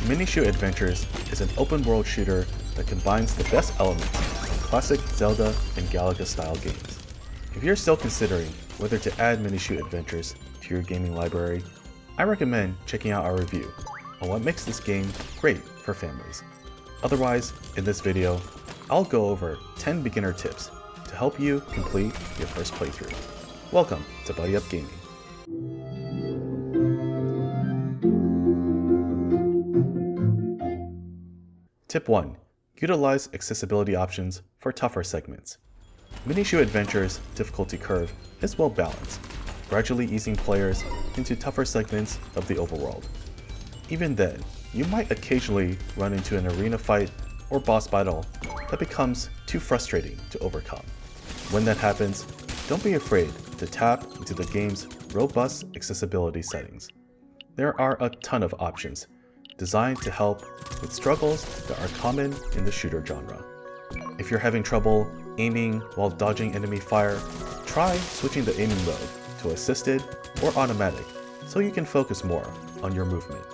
Minishoot Adventures is an open-world shooter that combines the best elements of classic Zelda and Galaga-style games. If you're still considering whether to add Minishoot Adventures to your gaming library, I recommend checking out our review on what makes this game great for families. Otherwise, in this video, I'll go over 10 beginner tips to help you complete your first playthrough. Welcome to Buddy Up Gaming. Tip 1. Utilize accessibility options for tougher segments. Minishoot Adventures' difficulty curve is well balanced, gradually easing players into tougher segments of the overworld. Even then, you might occasionally run into an arena fight or boss battle that becomes too frustrating to overcome. When that happens, don't be afraid to tap into the game's robust accessibility settings. There are a ton of options designed to help with struggles that are common in the shooter genre. If you're having trouble aiming while dodging enemy fire, try switching the aiming mode to assisted or automatic so you can focus more on your movement.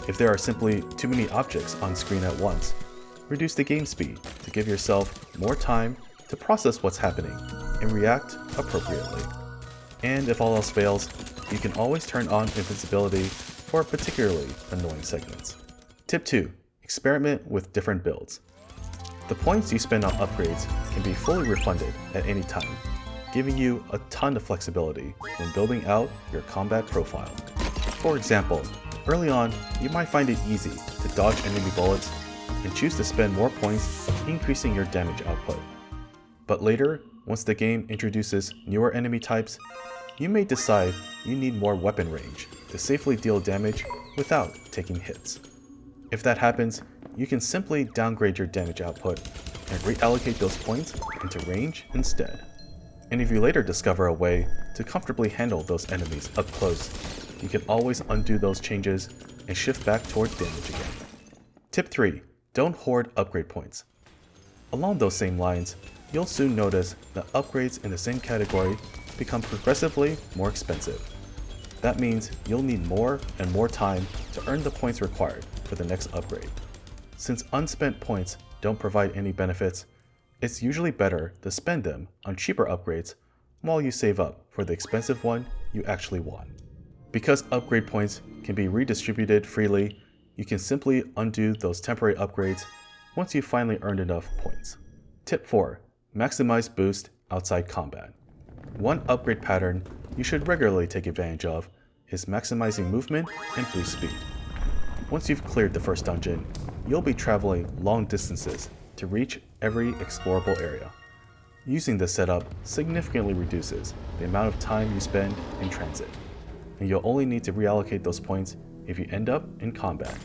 If there are simply too many objects on screen at once, reduce the game speed to give yourself more time to process what's happening and react appropriately. And if all else fails, you can always turn on invincibility for particularly annoying segments. Tip 2. Experiment with different builds. The points you spend on upgrades can be fully refunded at any time, giving you a ton of flexibility when building out your combat profile. For example, early on, you might find it easy to dodge enemy bullets and choose to spend more points increasing your damage output. But later, once the game introduces newer enemy types, you may decide you need more weapon range to safely deal damage without taking hits. If that happens, you can simply downgrade your damage output and reallocate those points into range instead. And if you later discover a way to comfortably handle those enemies up close, you can always undo those changes and shift back toward damage again. Tip 3. Don't hoard upgrade points. Along those same lines, you'll soon notice that upgrades in the same category become progressively more expensive. That means you'll need more and more time to earn the points required for the next upgrade. Since unspent points don't provide any benefits, it's usually better to spend them on cheaper upgrades while you save up for the expensive one you actually want. Because upgrade points can be redistributed freely, you can simply undo those temporary upgrades once you've finally earned enough points. Tip 4. Maximize boost outside combat. One upgrade pattern you should regularly take advantage of is maximizing movement and boost speed. Once you've cleared the first dungeon, you'll be traveling long distances to reach every explorable area. Using this setup significantly reduces the amount of time you spend in transit, and you'll only need to reallocate those points if you end up in combat.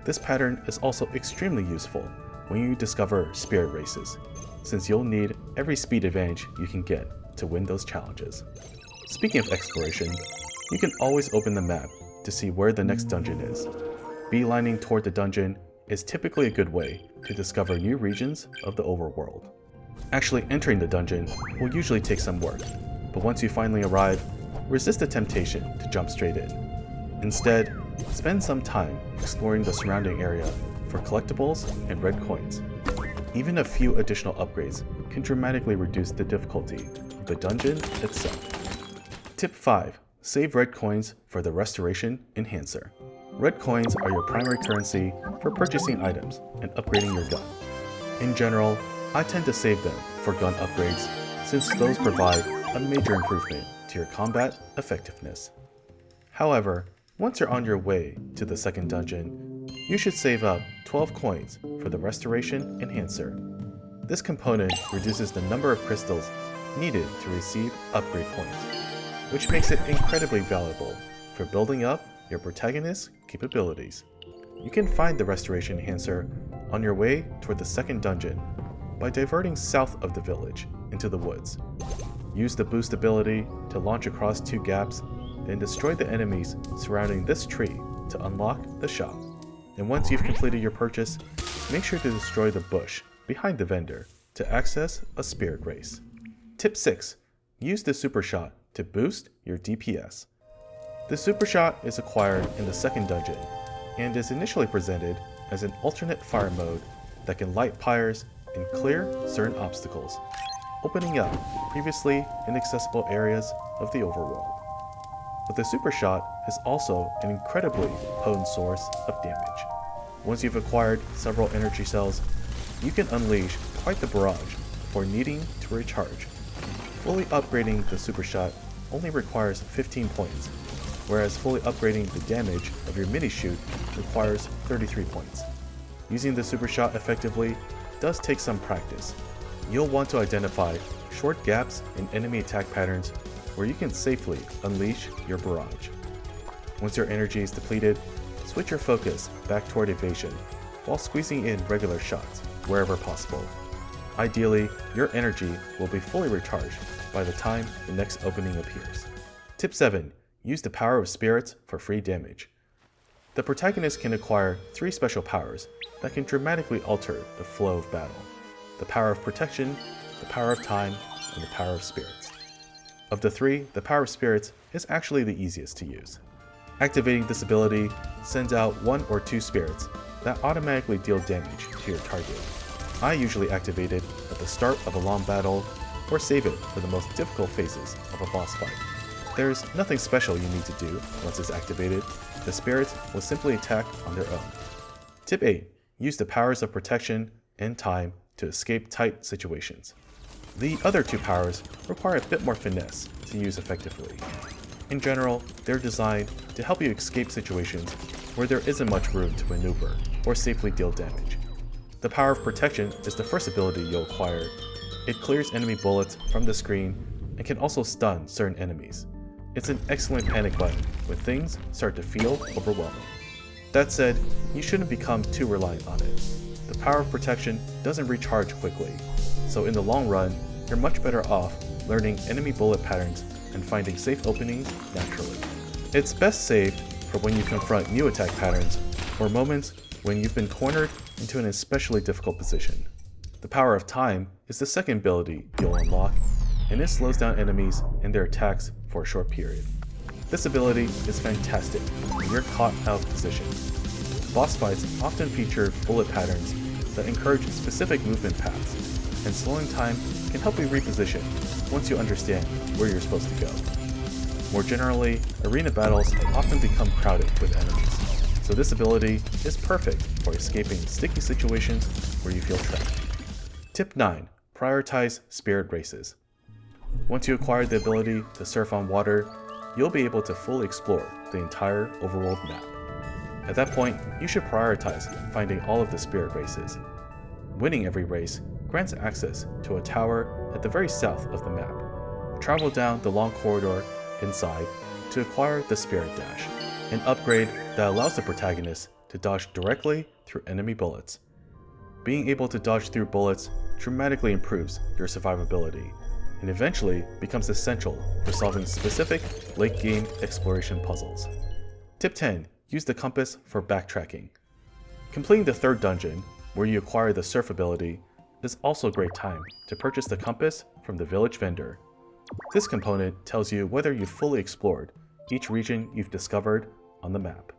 This pattern is also extremely useful when you discover spirit races, since you'll need every speed advantage you can get to win those challenges. Speaking of exploration, you can always open the map to see where the next dungeon is. Beelining toward the dungeon is typically a good way to discover new regions of the overworld. Actually entering the dungeon will usually take some work, but once you finally arrive, resist the temptation to jump straight in. Instead, spend some time exploring the surrounding area for collectibles and red coins. Even a few additional upgrades can dramatically reduce the difficulty of the dungeon itself. Tip 5. Save red coins for the Restoration Enhancer. Red coins are your primary currency for purchasing items and upgrading your gun. In general, I tend to save them for gun upgrades since those provide a major improvement to your combat effectiveness. However, once you're on your way to the second dungeon, you should save up 12 coins for the Restoration Enhancer. This component reduces the number of crystals needed to receive upgrade points, which makes it incredibly valuable for building up your protagonist's capabilities. You can find the Restoration Enhancer on your way toward the second dungeon by diverting south of the village into the woods. Use the boost ability to launch across 2 gaps, then destroy the enemies surrounding this tree to unlock the shop. And once you've completed your purchase, make sure to destroy the bush behind the vendor to access a spirit race. Tip 6. Use the super shot to boost your DPS. The super shot is acquired in the second dungeon and is initially presented as an alternate fire mode that can light pyres and clear certain obstacles, opening up previously inaccessible areas of the overworld. But the Super Shot is also an incredibly potent source of damage. Once you've acquired several energy cells, you can unleash quite the barrage before needing to recharge. Fully upgrading the Super Shot only requires 15 points, whereas fully upgrading the damage of your Minishoot requires 33 points. Using the Super Shot effectively does take some practice. You'll want to identify short gaps in enemy attack patterns where you can safely unleash your barrage. Once your energy is depleted, switch your focus back toward evasion while squeezing in regular shots wherever possible. Ideally, your energy will be fully recharged by the time the next opening appears. Tip 7. Use the power of spirits for free damage. The protagonist can acquire 3 special powers that can dramatically alter the flow of battle: the power of protection, the power of time, and the power of spirits. Of the 3, the power of spirits is actually the easiest to use. Activating this ability sends out 1 or 2 spirits that automatically deal damage to your target. I usually activate it at the start of a long battle or save it for the most difficult phases of a boss fight. There's nothing special you need to do once it's activated. The spirits will simply attack on their own. Tip 8. Use the powers of protection and time to escape tight situations. The other 2 powers require a bit more finesse to use effectively. In general, they're designed to help you escape situations where there isn't much room to maneuver or safely deal damage. The power of protection is the first ability you'll acquire. It clears enemy bullets from the screen and can also stun certain enemies. It's an excellent panic button when things start to feel overwhelming. That said, you shouldn't become too reliant on it. The power of protection doesn't recharge quickly, so in the long run, you're much better off learning enemy bullet patterns and finding safe openings naturally. It's best saved for when you confront new attack patterns or moments when you've been cornered into an especially difficult position. The power of time is the second ability you'll unlock, and it slows down enemies and their attacks for a short period. This ability is fantastic when you're caught out of position. Boss fights often feature bullet patterns that encourage specific movement paths, and slowing time can help you reposition once you understand where you're supposed to go. More generally, arena battles often become crowded with enemies, so this ability is perfect for escaping sticky situations where you feel trapped. Tip 9. Prioritize spirit races. Once you acquire the ability to surf on water, you'll be able to fully explore the entire overworld map. At that point, you should prioritize finding all of the spirit races. Winning every race grants access to a tower at the very south of the map. Travel down the long corridor inside to acquire the Spirit Dash, an upgrade that allows the protagonist to dodge directly through enemy bullets. Being able to dodge through bullets dramatically improves your survivability, and eventually becomes essential for solving specific late-game exploration puzzles. Tip 10. Use the compass for backtracking. Completing the 3rd dungeon, where you acquire the surf ability, is also a great time to purchase the compass from the village vendor. This component tells you whether you've fully explored each region you've discovered on the map.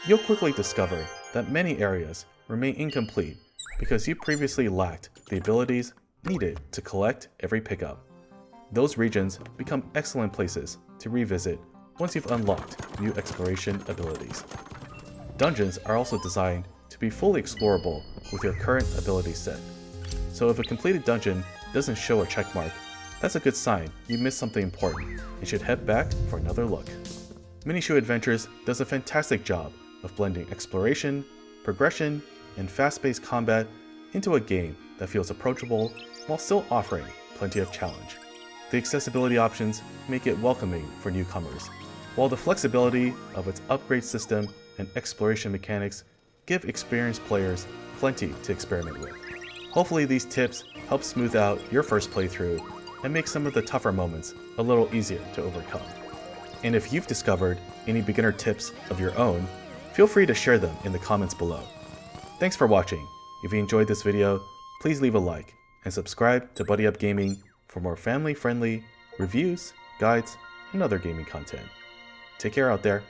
You'll quickly discover that many areas remain incomplete because you previously lacked the abilities needed to collect every pickup. Those regions become excellent places to revisit once you've unlocked new exploration abilities. Dungeons are also designed to be fully explorable with your current ability set. So if a completed dungeon doesn't show a checkmark, that's a good sign you missed something important and should head back for another look. Minishoot Adventures does a fantastic job of blending exploration, progression, and fast-paced combat into a game that feels approachable while still offering plenty of challenge. The accessibility options make it welcoming for newcomers, while the flexibility of its upgrade system and exploration mechanics give experienced players plenty to experiment with. Hopefully these tips help smooth out your first playthrough and make some of the tougher moments a little easier to overcome. And if you've discovered any beginner tips of your own, feel free to share them in the comments below. Thanks for watching. If you enjoyed this video, please leave a like and subscribe to Buddy Up Gaming for more family-friendly reviews, guides, and other gaming content. Take care out there.